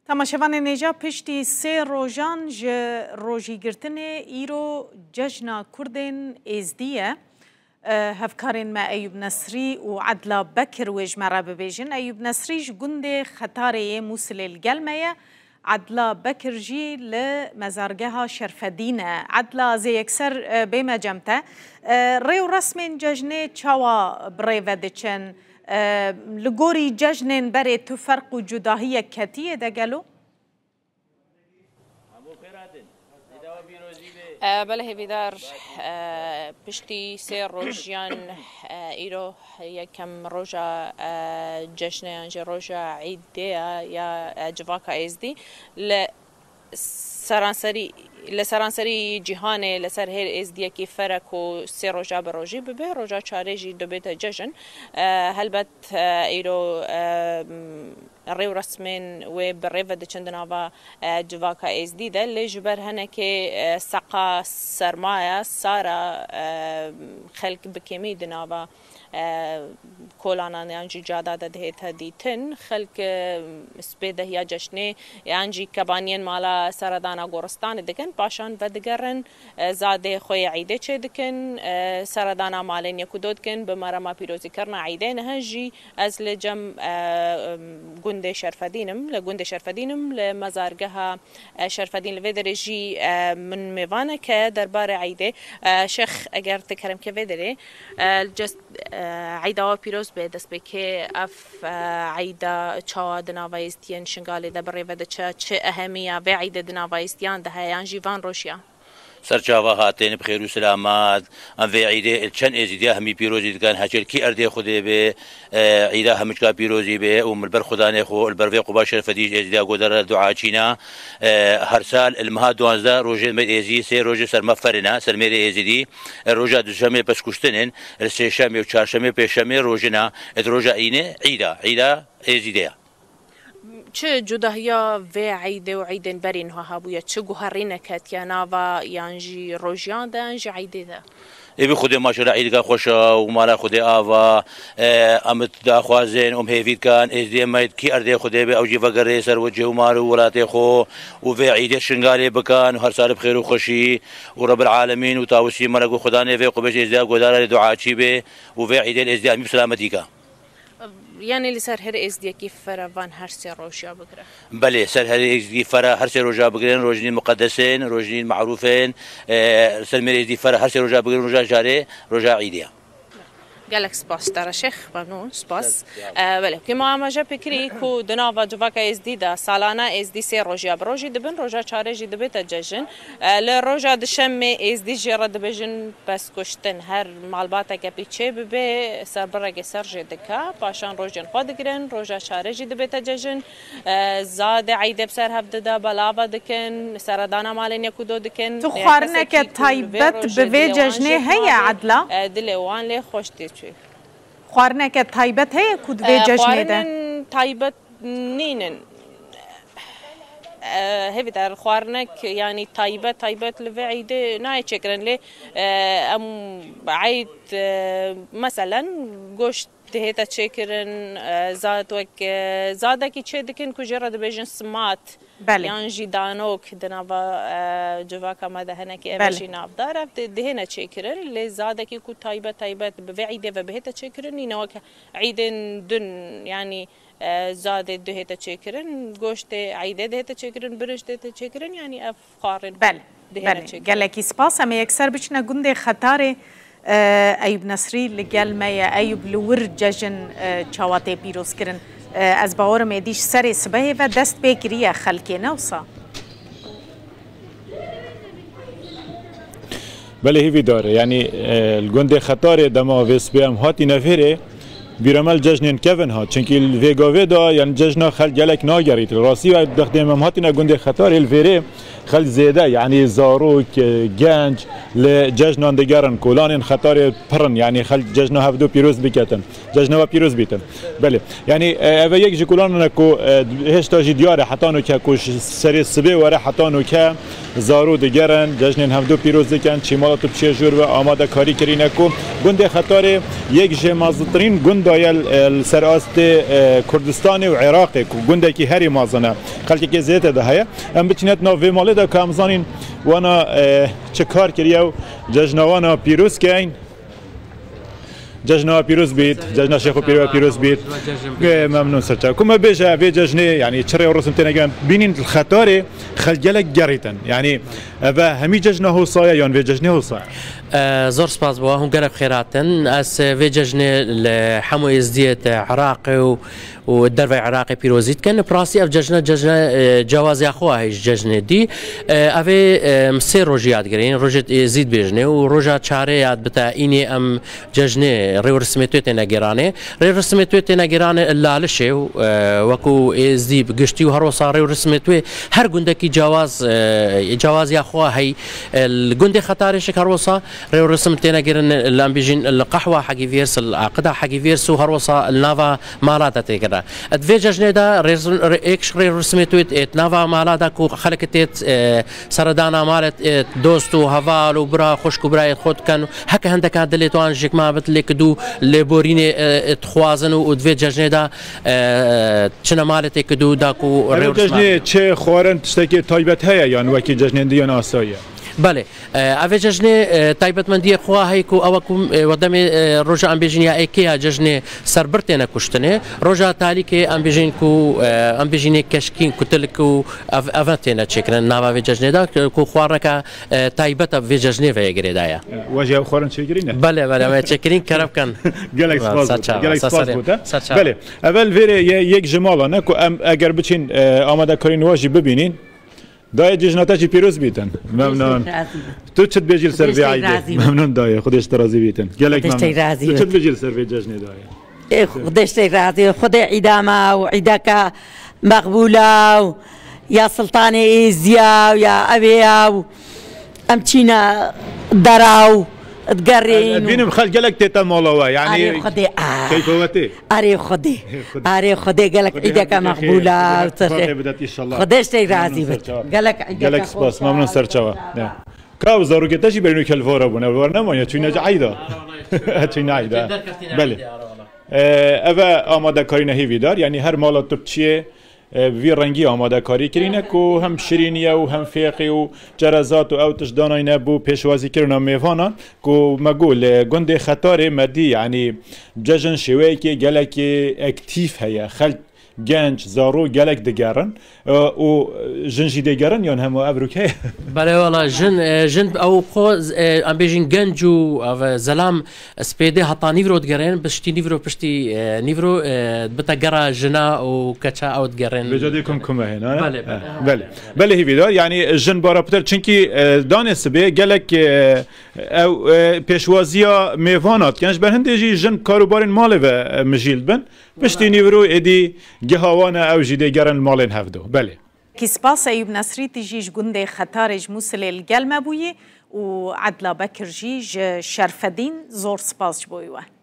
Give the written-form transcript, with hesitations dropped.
تماشاوان نیجا پشتی سه روزان ج روزی گرتن ایرو جشن کردن ازدیه هفکارن ما ایوب نصری و عدلا بکر ویج مرا ببیجن ایوب نصریش گنده خطاره موسل الگلمه عدلا بکر جی لمزارگها شرفدینه عدلا زی اکثر بیمه جمته ریو رسم جشن چاوا بری ودچن لگوری جشن بره تو فرق و جداهی کتیه دگلو؟ بله هیدار پشتی سه روزیان ایرو یکم روزا جشن انج روزا عیده یا جواکا ازدی لسرانسری جهان لسر هر ازدی کی فرق و سه روزا بروجی به روزا چارجی دو بیت جشن هلبت ایرو ریو رسمین و بریو دچندنا و جواکا ازدی ده لجبر هنه که سقا سرمایه سارا خلق بکمی دنا و کولانان یانجی جاده ده تدیتن خلق سپیده یا جشنه یانجی کبانین مالا سردانا گورستان دکن پاشان و دگرن زاده خوی عیده چه دکن سردانا مالین یکودود کن بمارا ما پیروزی کرنا عیده نهجی از لجم گنده شرفدینم لمزارگها شرفدین لودرجی من میوانه که دربار عیده شیخ اگر تکرم که ودره جست عیده و پیروز به دست بکه اف عیده چا دناوایستین شنگالی دبری وده چه اهمیه و عیده دناوایستیان ده هیان جیوان روشیا سرچاوا هاتين بخير وسلامات ام في عيده الشن ازيديا همي بيروزي كان هاجل كي اردي خدي به عيده همشكا بيروزي به ام البر خداني خو البر قباشر فديج ازيديا قدر دعاچينا هر سال المها 12 روج ازي سي روج سر مفرنا سر ميري ازيدي روجا دشمه بس كشتنن السيشمه وچارشمه بيشمه روجنا روجا عينه عيده ازيديا چه جداهیا و عیده و عیدن برین ها هبویا چه گوهرینه کتیانا و یانجی روزیان ده انجی عیده ده ابي خدي ما شاء الله عيد خوشا ومالا خدي آوا امت دا خوازين هيفيد كان ازدي مايد كي اردي خدي به اوجي فقري سر وجه ومارو ولاتي خو وفي عيد الشنغالي بكان وهر سال بخير وخشي ورب العالمين وتاوسي مرق خداني في قبش ازدي قدار دعاء به وفي عيد الازدي بسلامتك يعني لسر هر ازدی کی فرا وان هر سه روزا بگره بله سر هر ازدی فرا هر سه روزا بگرن روزنین مقدسین روزنین معروفین سر مر ازدی فرا هر سه روزا بگرن روزا جاره روزا عیدیه گلک سپاس ترى شيخ ممنون سپاس بله كما ما جا فكري كو دنا واجباكا ازدي دا سالانه ازدي سي روجيا بروجي دبن روجا چارجي دبت ججن ل روجا دشم ازدي جرا دبجن بس كشتن هر معلومات كبيچه به سربرگ سرج دكا باشان روجن خودگرن روجا چارجي دبت ججن زاد عيد بسر هفد دا بلاوا دكن سردانا مالين يكودو دكن تو خارنك تايبت به ججنه هي عدلا دلوان له خوشتي خوارنك تايبت هي كود في جشنه ده تايبت نينن هذي دار خوارنك يعني تايبت لفعيده ناي شكرا لي ام عيد مثلا گوشت هيتا شكرن زادك تشدكن كجرد بيجن سمات بله يعني جدانوك دنابا جواكا ما دهنك ابشي نافدار دهنا شكرن اللي زادك كو تايبت بفعيده وبهتا شكرن ينوك عيدن دن يعني زاد دهتا شكرن گوشت عيده دهتا شكرن برش دهتا شكرن يعني افقار بله قالك سپاس هم يكسر بچنا گنده خطاره ایوب نصری لگل میا ایوب لور جشن چاواته پیروز کرن از باور میدیش سر سبه و دست بگیری خلکی نوسا بله هیوی داره یعنی الگنده خطار دما وسبه هم هاتی نفره بیرمال جشن کفن ها چونکی الویگاوی دا یعنی جشن خل جلک ناگرید راستی و دختیم هم هاتی نگنده خطار الفره خل زیده یعنی زاروک گنج لجشنان دگرن کولان خطار پرن یعنی خل جشن هفدو پیروز بکتن جشن و پیروز بیتن بله یعنی اوه یک جکولان نکو هشتا جی دیاره حتی نو که کش سری سبه وره حتی نو که زارو دگرن جشن هفدو پیروز دکن چیمالات بچه جور و آماده کاری کری نکو گنده خطار یک جمازترین گند دایل سراست کردستان و عراق کو گنده کی هری مازنه خلک کی زیت ده هيا ام بتنت نو في مال ده کامزانین وانا چه کار کریو جشنوانا پیروز کین جشنا پیروز بيت جشنا شيخو پیروز بيت ممنون سرچا كما بيجا في جشنه يعني تشري ورسم تنجان بينين الخطاره خلجلك جريتن يعني ابا همي جشنه هو صايا يعني في جشنه هو صايا زور سپاس بوا هم قرب خيراتن اس في جشنه لحمو ازديت عراقي والدربي عراقي بيروزيت كان براسي اف جشنه جواز اخوها هي جشنه دي افي مسير روجيات جرين روجت زيد بيجنه وروجا تشاريات بتاع اني ام جشنه رسميتوت ناجرانه رسميتوت ناجرانه لالشه وكو ازدي بقشتي وهرو صار رسميتو هر گندكي جواز اخوها هي الگند خطارش كروسا رسم تناجرن اللي بيجين القهوه حقي فيرس العقده حقي فيرس وهروسا النافا مالات تكرا ادفيجاج ندا اكش رسميتوت ات نافا مالادا كو خلقتت سردانا مالت دوستو هفال وبرا خوشكو براي خود كان هكا هندك دليتوان جيك ما بتلك دو ليبوريني تخوازن ودفيجاج ندا چنا مالت كدو داكو ريجاج تشي خورن تشتكي تايبت هيا يعني وكي جاجن ديان اسايا بله اوه جشنه تایبەتمەندی خوا هیکو اوکم ودم روجا ام بیجنیا ایکیا جشنه سربرتنه کشتنه روجا تالیک ام بیجن کو ام بیجنی کشکین کتلکو افتنه چکرن ناوا جشنه دا کو خوارکا تایبەت و جشنه و گریدایا واجه خورن چگرینه بله ما چکرین کرب کن گلکس باز بوده بله اول ویره یک جمالا نکو اگر بچین آماده کارین واجی ببینین دای جشناتا چی پیروز بیتن ممنون تو چت بجیل سروی عیده ممنون دای خودش راضی بیتن گلک ممنون تو چت بجیل سروی جشن دای خودش راضی خود عیداما و عیدکا مقبولا یا سلطان ایزیا یا ابیا امچینا دراو تقرين بينهم خلق لك تيتا مولوا يعني أري خدي كيف هوتي أري خدي قالك عيدك مقبولة خديش تي راضي بك قالك عيدك سباس ممنون سرچوا كاو زارو كتاشي بينو كالفورا بونا ورنا ما يتوينا عيدا تشينا عيدا بله أبا آماده كارينا هي فيدار يعني هر مالا تبتشيه وی رنگی آماده کاری کرینه که هم شیرینیه و هم فیقی و جرزات و اوتش داناینه بو پیشوازی کردن میوانان که مقول گنده خطار مدی یعنی جشن شوی که گلک اکتیف هیا خلق گنج زارو گلک دگرن و جنجی دگرن یا هم ابروکه بله والا جن او خو ام بیجین گنج و زلام سپیده حتا نیورو دگرن بشتی نیورو پشتی نیورو بتا گرا جنا و کچا او دگرن بجدیکم کمه هنا بله هی بیدار یعنی جن بارا پتر چونکی دانس به گلک او پیشوازیا میوانات کنش بر هندجی جن کاروبارن مال و مجیل بن پشتی نیورو ادی جهوانا او جدي جرن مالين هفدو بله كي سباس أيوب نصري تجيج جندي خطارج موصل الجلمة بوي وعدلا بكر جيج شرفدين زور سباس بويوه